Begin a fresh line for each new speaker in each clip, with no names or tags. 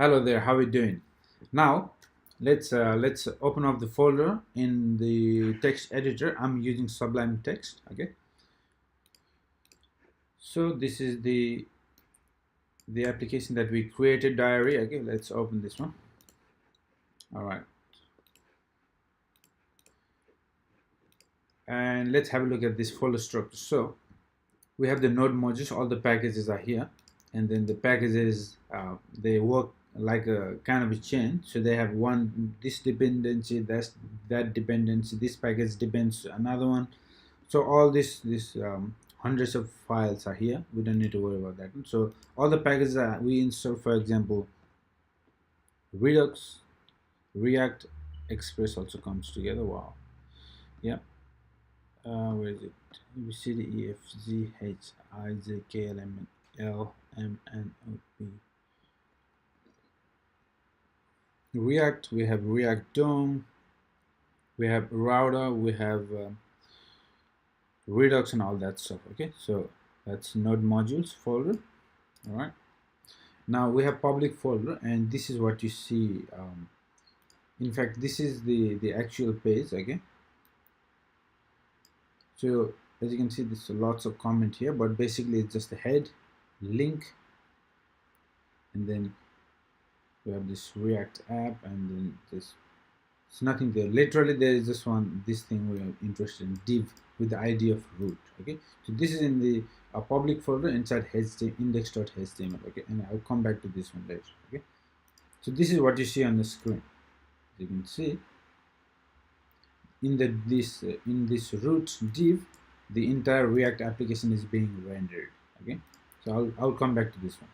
Hello there, how are you doing? Now let's open up the folder in the text editor. I'm using Sublime Text. Okay, so this is the application that we created, diary. Okay, let's open this one. All right, and let's have a look at this folder structure. So we have the node modules, all the packages are here, and then the packages they work like a kind of a chain. So they have one this dependency, that's that dependency, this package depends on another one. So all this hundreds of files are here. We don't need to worry about that. So all the packages that we install, for example, Redux, React, Express also comes together. Wow. Yeah. Where is it? A B C D E F G H I J K L M N L M N O P. React, we have React DOM, we have router, we have Redux and all that stuff. Okay, so that's node modules folder. All right, now we have public folder, and this is what you see. In fact, this is the actual page. Okay, so as you can see, there's lots of comment here, but basically it's just the head, link, and then we have this React app, and then this. It's nothing there. Literally, there is this thing we are interested in, div with the ID of root. Okay, so this is in the public folder inside HTML, index.html. Okay, and I'll come back to this one later. Okay, so this is what you see on the screen. You can see in this root div, the entire React application is being rendered. Okay, so I'll come back to this one.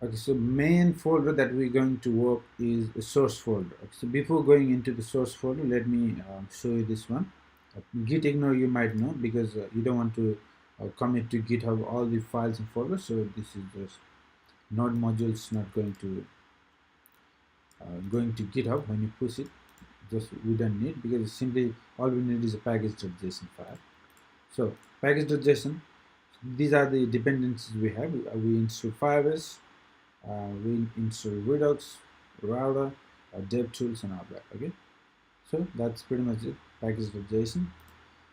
Okay, so main folder that we're going to work is a source folder. Okay, so before going into the source folder, let me show you this one. Git ignore you might know, because you don't want to commit to GitHub all the files and folders. So this is just node modules, not going to GitHub. When you push it, just we don't need, because it's simply all we need is a package.json file. So package.json, these are the dependencies we have. We install Firebase. We install Redux, router, DevTools, and all that. Okay, so that's pretty much it. Package.json.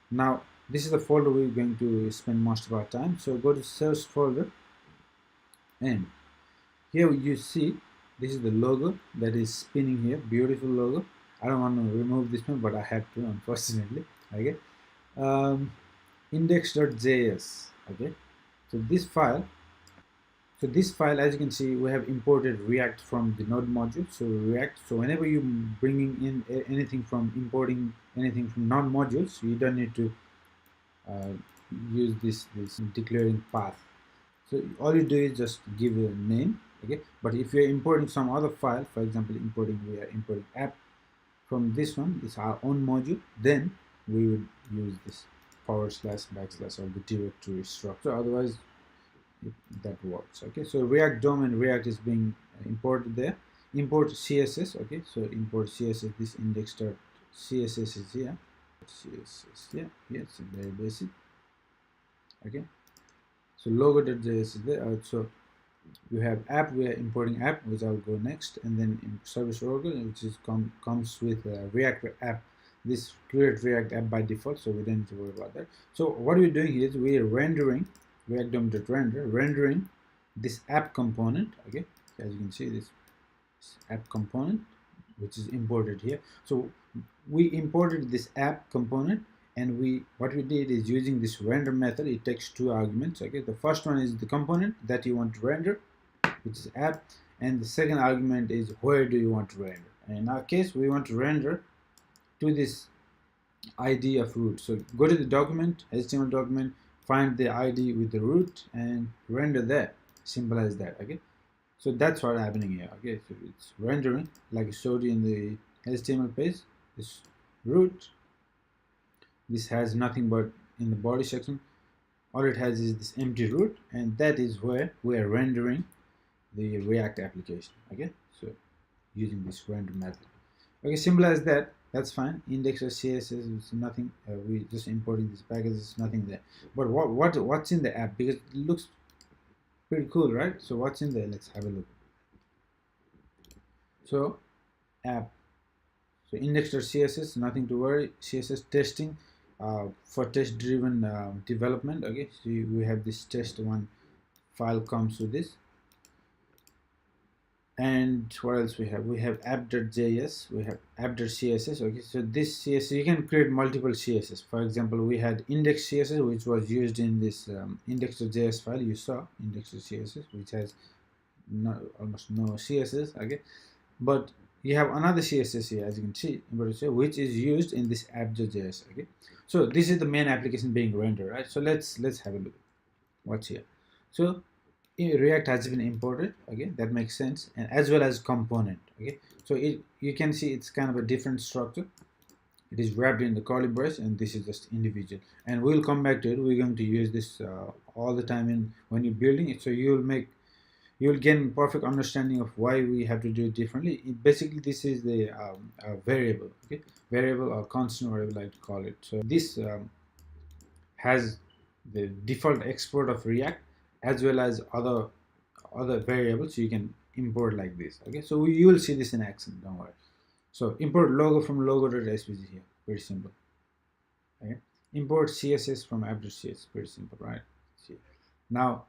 Now this is the folder we're going to spend most of our time. So go to source folder, and here you see this is the logo that is spinning here. Beautiful logo. I don't want to remove this one, but I have to, unfortunately. Okay, index.js. Okay, so this file. So this file, as you can see, we have imported React from the node module. So React, so whenever you bringing in anything from importing anything from node modules, you don't need to use this declaring path. So all you do is just give a name. Okay, but if you're importing some other file, for example, we are importing app from this one, it's our own module, then we would use this / backslash or the directory structure. Otherwise, that works. Okay, so React DOM and React is being imported there. Import CSS. Okay, so import CSS. This index.css is here. CSS, yeah, it's very basic. Okay, so logo.js is there. So you have app. We are importing app, which I'll go next, and then in service organ, which is comes with React app. This create React app by default, so we don't need to worry about that. So what we're doing here is we are rendering React DOM.render, rendering this app component. Okay, so as you can see, this app component, which is imported here. So we imported this app component, and what we did is using this render method. It takes two arguments. Okay, the first one is the component that you want to render, which is app, and the second argument is where do you want to render. And in our case, we want to render to this ID of root. So go to the document, HTML document, find the ID with the root and render that. Simple as that. Okay, so that's what's happening here. Okay, so it's rendering like I showed you in the HTML page. This root, this has nothing but in the body section, all it has is this empty root, and that is where we are rendering the React application. Okay, so using this render method. Okay, simple as that. That's fine. Index.css is nothing. We just importing this package. It's nothing there. But what's in the app? Because it looks pretty cool, right? So what's in there? Let's have a look. So app, so index.css, nothing to worry. CSS testing, for test driven development. Okay, so we have this test one file comes with this. And what else we have? We have app.js, we have app.css. Okay, so this CSS, you can create multiple CSS. For example, we had index CSS, which was used in this index.js file. You saw index.css, which has almost no CSS. Okay, but you have another CSS here, as you can see, which is used in this app.js. Okay, so this is the main application being rendered, right? So let's have a look what's here. So React has been imported, okay, that makes sense, and as well as component. Okay, so you can see it's kind of a different structure. It is wrapped in the curly brace, and this is just individual, and we'll come back to it. We're going to use this all the time in when you're building it, so you'll gain perfect understanding of why we have to do it differently. Basically, this is the variable, okay, variable or constant, whatever you like to call it. So this has the default export of React as well as other variables you can import like this. Okay, so you will see this in action, don't worry. So import logo from logo.svg here, very simple. Okay, import CSS from app.cs, very simple, right? See. Now,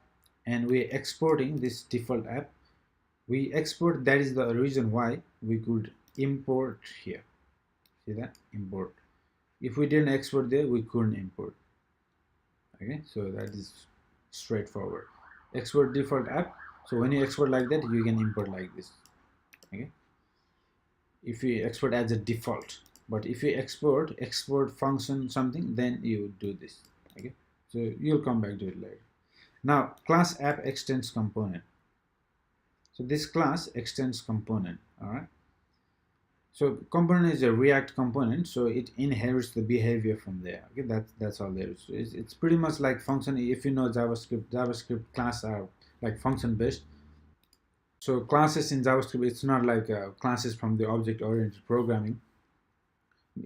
and we're exporting this default app. We export, that is the reason why we could import here. See that? Import. If we didn't export there, we couldn't import. Okay, so that is straightforward. Export default app. So when you export like that, you can import like this. Okay, if you export as a default, but if you export function something, then you do this. Okay, so you'll come back to it later. Now, class app extends component. So this class extends component. All right, so component is a React component, so it inherits the behavior from there. Okay, that's all there is. It's pretty much like function. If you know JavaScript class are like function based. So classes in JavaScript, it's not like classes from the object-oriented programming.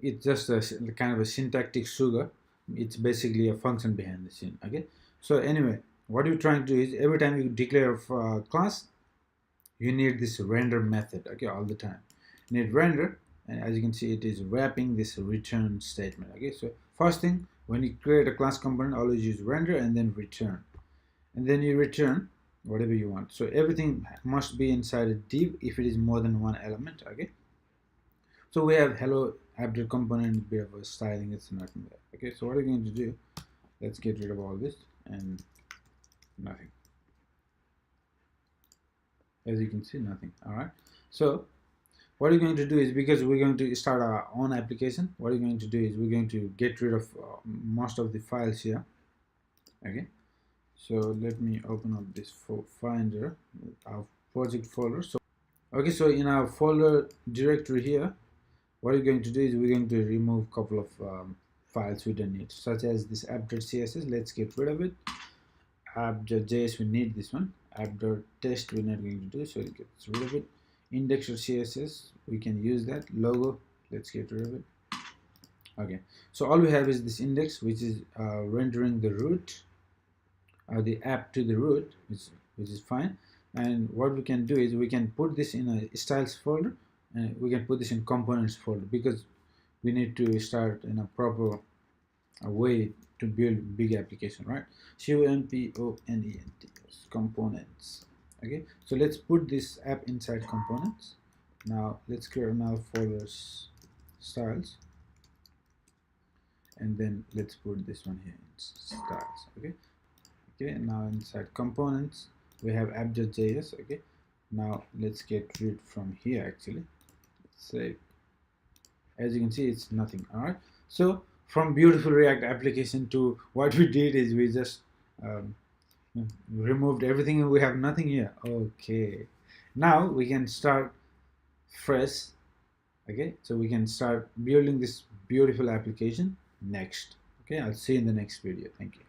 It's just a kind of a syntactic sugar. It's basically a function behind the scene. Okay. So anyway, what you're trying to do is every time you declare a class, you need this render method. Okay, all the time. You need render, and as you can see, it is wrapping this return statement. Okay, so first thing, when you create a class component, always use render and then return, and then you return whatever you want. So everything must be inside a div if it is more than one element. Okay, so we have hello app component, bit of a styling, it's nothing there. Okay, so what are we going to do? Let's get rid of all this and nothing. As you can see, nothing. All right, so what you're going to do is, because we're going to start our own application, what you're going to do is we're going to get rid of most of the files here. Okay, so let me open up this finder, our project folder. So okay, so in our folder directory here, what you're going to do is we're going to remove a couple of files we don't need, such as this app.css. Let's get rid of it. App.js, we need this one. App.test, we're not going to do, so it gets rid of it. Index.css, we can use that. Logo, let's get rid of it. Okay, so all we have is this index, which is rendering the root, the app to the root, which is fine. And what we can do is we can put this in a styles folder, and we can put this in components folder, because we need to start in a proper way to build big application, right? components, components. Okay, so let's put this app inside components. Now let's create another folder, styles, and then let's put this one here in styles. Okay, and now inside components we have app.js. Okay, now let's get rid from here. Actually, save. As you can see, it's nothing. All right, so from beautiful React application to what we did is we just removed everything and we have nothing here. Okay, now we can start fresh. Okay, so we can start building this beautiful application next. Okay, I'll see you in the next video. Thank you.